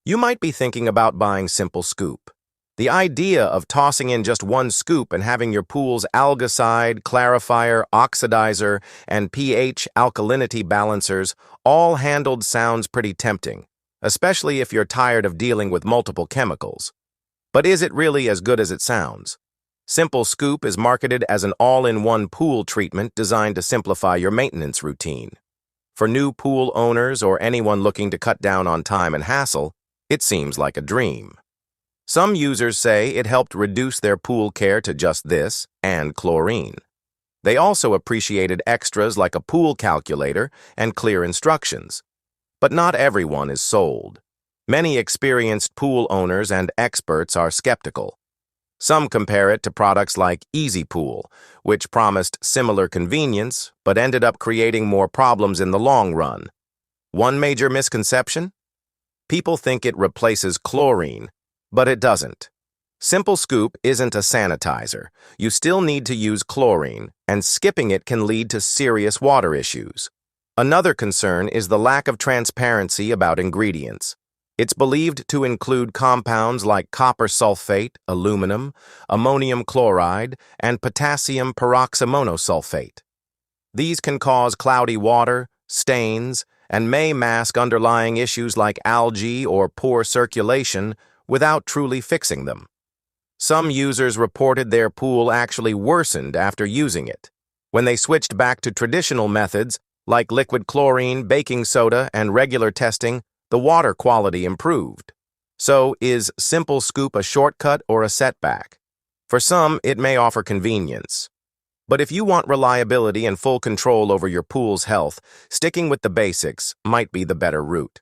You might be thinking about buying Simple Scoop. The idea of tossing in just one scoop and having your pool's algaecide, clarifier, oxidizer, and pH alkalinity balancers all handled sounds pretty tempting, especially if you're tired of dealing with multiple chemicals. But is it really as good as it sounds? Simple Scoop is marketed as an all-in-one pool treatment designed to simplify your maintenance routine. For new pool owners or anyone looking to cut down on time and hassle, it seems like a dream. Some users say it helped reduce their pool care to just this and chlorine. They also appreciated extras like a pool calculator and clear instructions. But not everyone is sold. Many experienced pool owners and experts are skeptical. Some compare it to products like Easy Pool, which promised similar convenience but ended up creating more problems in the long run. One major misconception? People think it replaces chlorine, but it doesn't. Simple Scoop isn't a sanitizer. You still need to use chlorine, and skipping it can lead to serious water issues. Another concern is the lack of transparency about ingredients. It's believed to include compounds like copper sulfate, aluminum, ammonium chloride, and potassium peroxymonosulfate. These can cause cloudy water, stains, and may mask underlying issues like algae or poor circulation without truly fixing them. Some users reported their pool actually worsened after using it. When they switched back to traditional methods like liquid chlorine, baking soda, and regular testing, the water quality improved. So, is Simple Scoop a shortcut or a setback? For some, it may offer convenience. But if you want reliability and full control over your pool's health, sticking with the basics might be the better route.